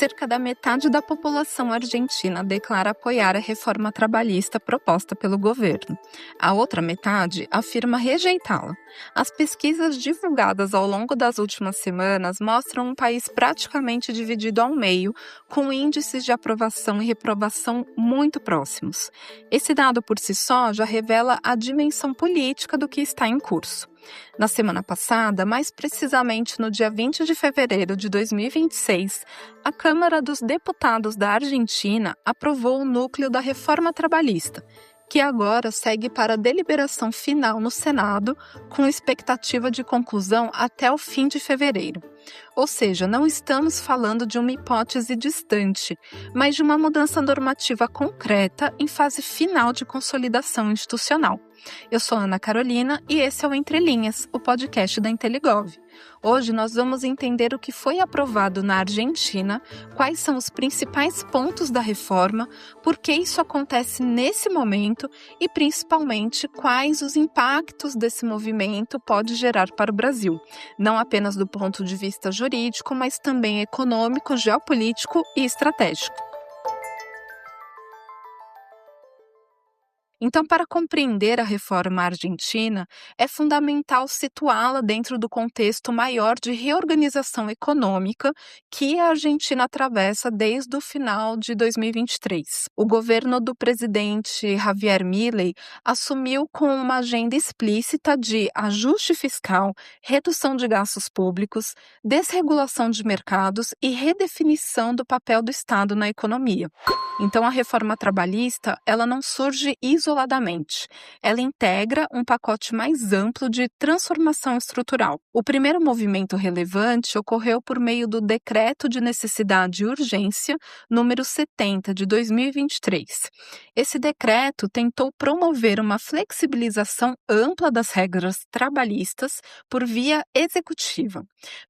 Cerca da metade da população argentina declara apoiar a reforma trabalhista proposta pelo governo. A outra metade afirma rejeitá-la. As pesquisas divulgadas ao longo das últimas semanas mostram um país praticamente dividido ao meio, com índices de aprovação e reprovação muito próximos. Esse dado por si só já revela a dimensão política do que está em curso. Na semana passada, mais precisamente no dia 20 de fevereiro de 2026, a Câmara dos Deputados da Argentina aprovou o núcleo da reforma trabalhista, que agora segue para a deliberação final no Senado, com expectativa de conclusão até o fim de fevereiro. Ou seja, não estamos falando de uma hipótese distante, mas de uma mudança normativa concreta em fase final de consolidação institucional. Eu sou Ana Carolina e esse é o Entre Linhas, o podcast da Inteligov. Hoje nós vamos entender o que foi aprovado na Argentina, quais são os principais pontos da reforma, por que isso acontece nesse momento e, principalmente, quais os impactos desse movimento pode gerar para o Brasil, não apenas do ponto de vista jurídico, mas também econômico, geopolítico e estratégico. Então, para compreender a reforma argentina, é fundamental situá-la dentro do contexto maior de reorganização econômica que a Argentina atravessa desde o final de 2023. O governo do presidente Javier Milei assumiu com uma agenda explícita de ajuste fiscal, redução de gastos públicos, desregulação de mercados e redefinição do papel do Estado na economia. Então, a reforma trabalhista, ela não surge isoladamente. Ela integra um pacote mais amplo de transformação estrutural. O primeiro movimento relevante ocorreu por meio do Decreto de Necessidade e Urgência, número 70, de 2023. Esse decreto tentou promover uma flexibilização ampla das regras trabalhistas por via executiva.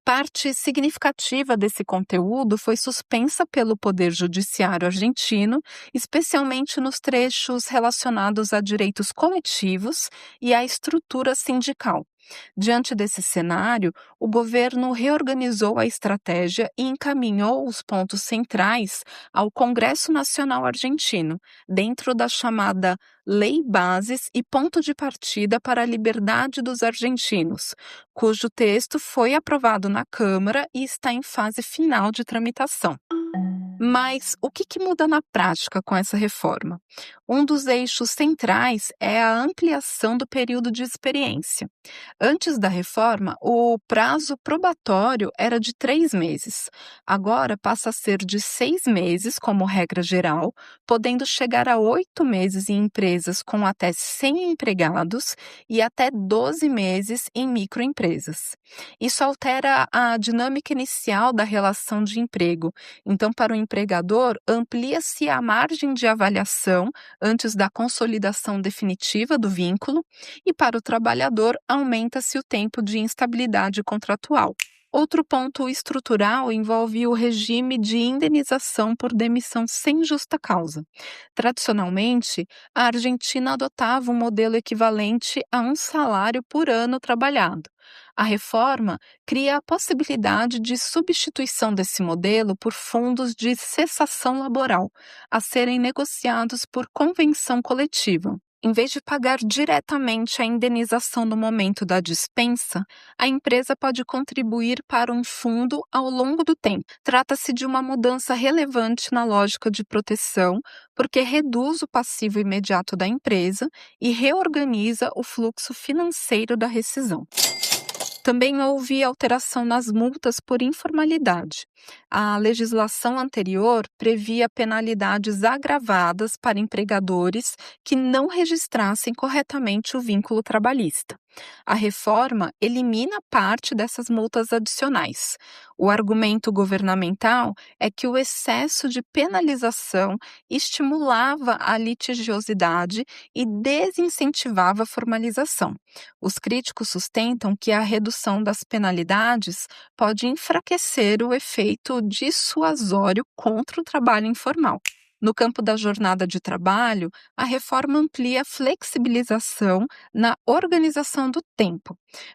Parte significativa desse conteúdo foi suspensa pelo Poder Judiciário argentino, especialmente nos trechos relacionados a direitos coletivos e à estrutura sindical. Diante desse cenário, o governo reorganizou a estratégia e encaminhou os pontos centrais ao Congresso Nacional Argentino, dentro da chamada Lei Bases e Ponto de Partida para a Liberdade dos Argentinos, cujo texto foi aprovado na Câmara e está em fase final de tramitação. Mas o que muda na prática com essa reforma? Um dos eixos centrais é a ampliação do período de experiência. Antes da reforma, o prazo probatório era de 3 meses. Agora passa a ser de 6 meses, como regra geral, podendo chegar a 8 meses em empresas com até 100 empregados e até 12 meses em microempresas. Isso altera a dinâmica inicial da relação de emprego. Então, para o empregador, amplia-se a margem de avaliação antes da consolidação definitiva do vínculo e, para o trabalhador, aumenta-se o tempo de instabilidade contratual. Outro ponto estrutural envolve o regime de indenização por demissão sem justa causa. Tradicionalmente, a Argentina adotava um modelo equivalente a um salário por ano trabalhado. A reforma cria a possibilidade de substituição desse modelo por fundos de cessação laboral, a serem negociados por convenção coletiva. Em vez de pagar diretamente a indenização no momento da dispensa, a empresa pode contribuir para um fundo ao longo do tempo. Trata-se de uma mudança relevante na lógica de proteção, porque reduz o passivo imediato da empresa e reorganiza o fluxo financeiro da rescisão. Também houve alteração nas multas por informalidade. A legislação anterior previa penalidades agravadas para empregadores que não registrassem corretamente o vínculo trabalhista. A reforma elimina parte dessas multas adicionais. O argumento governamental é que o excesso de penalização estimulava a litigiosidade e desincentivava a formalização. Os críticos sustentam que a redução das penalidades pode enfraquecer o efeito dissuasório contra o trabalho informal. No campo da jornada de trabalho, a reforma amplia a flexibilização na organização do tempo.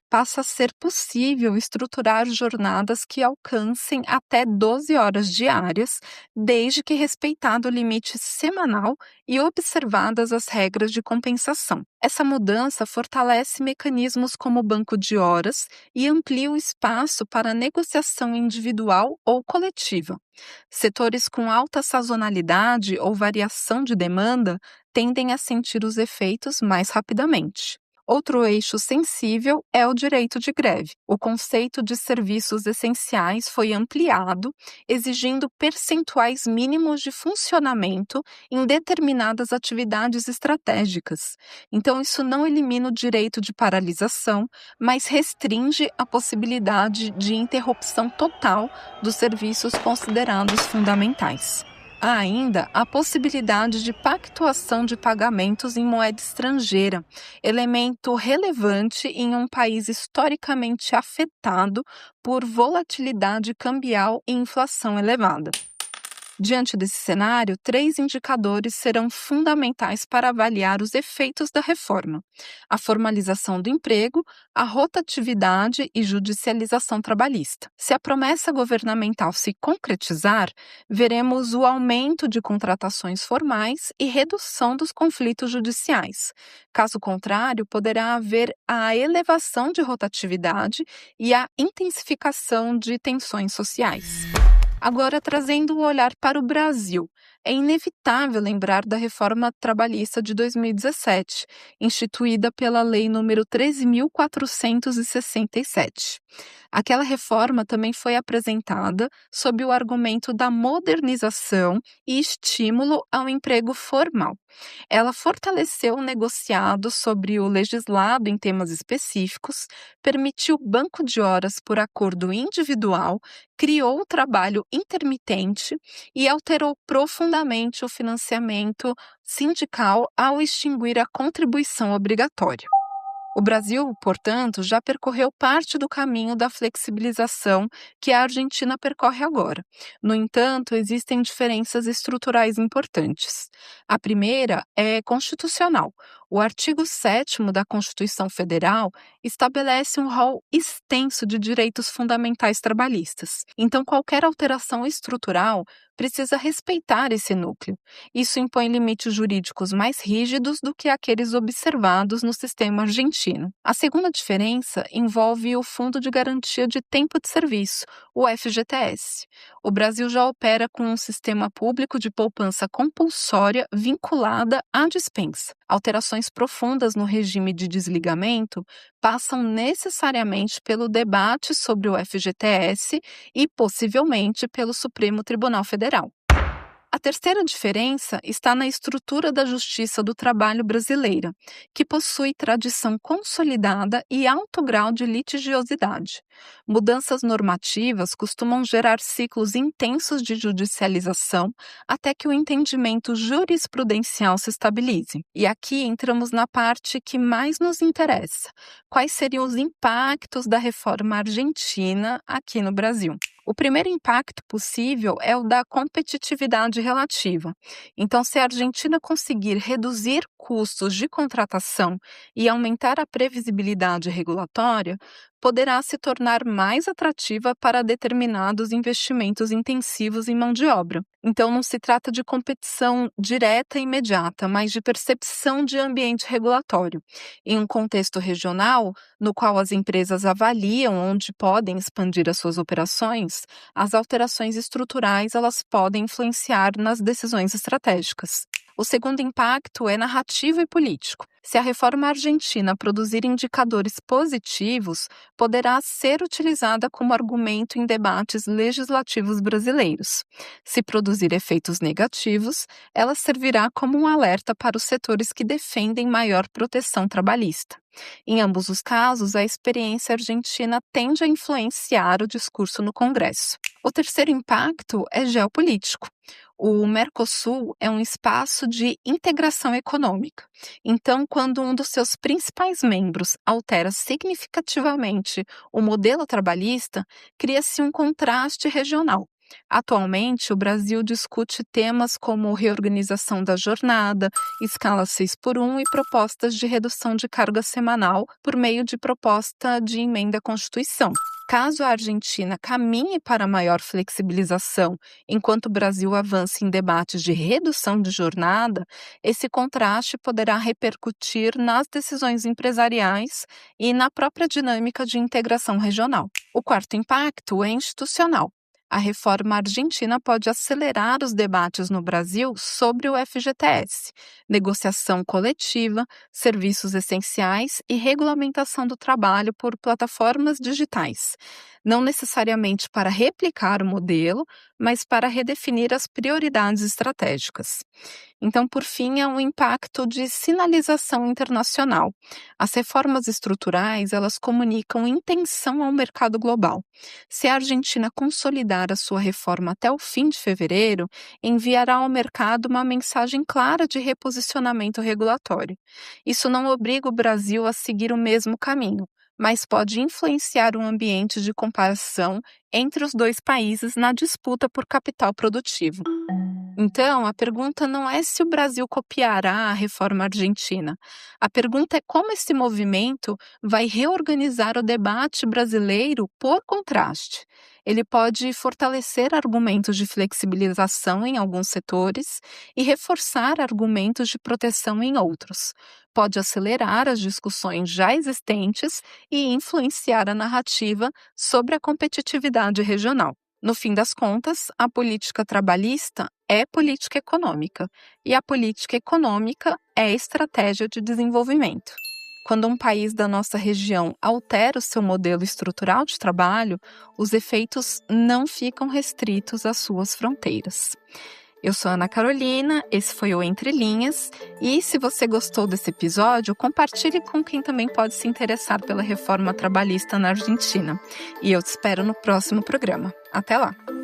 Passa a ser possível estruturar jornadas que alcancem até 12 horas diárias, desde que respeitado o limite semanal e observadas as regras de compensação. Essa mudança fortalece mecanismos como o banco de horas e amplia o espaço para negociação individual ou coletiva. Setores com alta sazonalidade ou variação de demanda tendem a sentir os efeitos mais rapidamente. Outro eixo sensível é o direito de greve. O conceito de serviços essenciais foi ampliado, exigindo percentuais mínimos de funcionamento em determinadas atividades estratégicas. Então, isso não elimina o direito de paralisação, mas restringe a possibilidade de interrupção total dos serviços considerados fundamentais. Há ainda a possibilidade de pactuação de pagamentos em moeda estrangeira, elemento relevante em um país historicamente afetado por volatilidade cambial e inflação elevada. Diante desse cenário, 3 indicadores serão fundamentais para avaliar os efeitos da reforma: a formalização do emprego, a rotatividade e judicialização trabalhista. Se a promessa governamental se concretizar, veremos o aumento de contratações formais e redução dos conflitos judiciais. Caso contrário, poderá haver a elevação de rotatividade e a intensificação de tensões sociais. Agora, trazendo o olhar para o Brasil, é inevitável lembrar da reforma trabalhista de 2017, instituída pela Lei nº 13.467. Aquela reforma também foi apresentada sob o argumento da modernização e estímulo ao emprego formal. Ela fortaleceu o negociado sobre o legislado em temas específicos, permitiu banco de horas por acordo individual, criou o trabalho intermitente e alterou profundamente o financiamento sindical ao extinguir a contribuição obrigatória. O Brasil, portanto, já percorreu parte do caminho da flexibilização que a Argentina percorre agora. No entanto, existem diferenças estruturais importantes. A primeira é constitucional. O artigo 7º da Constituição Federal estabelece um rol extenso de direitos fundamentais trabalhistas. Então, qualquer alteração estrutural precisa respeitar esse núcleo. Isso impõe limites jurídicos mais rígidos do que aqueles observados no sistema argentino. A segunda diferença envolve o Fundo de Garantia de Tempo de Serviço, o FGTS. O Brasil já opera com um sistema público de poupança compulsória vinculada à dispensa. Alterações profundas no regime de desligamento passam necessariamente pelo debate sobre o FGTS e, possivelmente, pelo Supremo Tribunal Federal. A terceira diferença está na estrutura da Justiça do Trabalho brasileira, que possui tradição consolidada e alto grau de litigiosidade. Mudanças normativas costumam gerar ciclos intensos de judicialização até que o entendimento jurisprudencial se estabilize. E aqui entramos na parte que mais nos interessa: quais seriam os impactos da reforma argentina aqui no Brasil? O primeiro impacto possível é o da competitividade relativa. Então, se a Argentina conseguir reduzir custos de contratação e aumentar a previsibilidade regulatória, poderá se tornar mais atrativa para determinados investimentos intensivos em mão de obra. Então, não se trata de competição direta e imediata, mas de percepção de ambiente regulatório. Em um contexto regional, no qual as empresas avaliam onde podem expandir as suas operações, as alterações estruturais elas podem influenciar nas decisões estratégicas. O segundo impacto é narrativo e político. Se a reforma argentina produzir indicadores positivos, poderá ser utilizada como argumento em debates legislativos brasileiros. Se produzir efeitos negativos, ela servirá como um alerta para os setores que defendem maior proteção trabalhista. Em ambos os casos, a experiência argentina tende a influenciar o discurso no Congresso. O terceiro impacto é geopolítico. O Mercosul é um espaço de integração econômica. Então, quando um dos seus principais membros altera significativamente o modelo trabalhista, cria-se um contraste regional. Atualmente, o Brasil discute temas como reorganização da jornada, escala 6 por 1 e propostas de redução de carga semanal por meio de proposta de emenda à Constituição. Caso a Argentina caminhe para maior flexibilização, enquanto o Brasil avance em debates de redução de jornada, esse contraste poderá repercutir nas decisões empresariais e na própria dinâmica de integração regional. O quarto impacto é institucional. A reforma argentina pode acelerar os debates no Brasil sobre o FGTS, negociação coletiva, serviços essenciais e regulamentação do trabalho por plataformas digitais, não necessariamente para replicar o modelo, mas para redefinir as prioridades estratégicas. Então, por fim, há um impacto de sinalização internacional. As reformas estruturais, elas comunicam intenção ao mercado global. Se a Argentina consolidar a sua reforma até o fim de fevereiro, enviará ao mercado uma mensagem clara de reposicionamento regulatório. Isso não obriga o Brasil a seguir o mesmo caminho, mas pode influenciar o ambiente de comparação entre os dois países na disputa por capital produtivo. Então, a pergunta não é se o Brasil copiará a reforma argentina. A pergunta é como esse movimento vai reorganizar o debate brasileiro por contraste. Ele pode fortalecer argumentos de flexibilização em alguns setores e reforçar argumentos de proteção em outros. Pode acelerar as discussões já existentes e influenciar a narrativa sobre a competitividade regional. No fim das contas, a política trabalhista é política econômica e a política econômica é estratégia de desenvolvimento. Quando um país da nossa região altera o seu modelo estrutural de trabalho, os efeitos não ficam restritos às suas fronteiras. Eu sou Ana Carolina, esse foi o Entre Linhas, e se você gostou desse episódio, compartilhe com quem também pode se interessar pela reforma trabalhista na Argentina. E eu te espero no próximo programa. Até lá!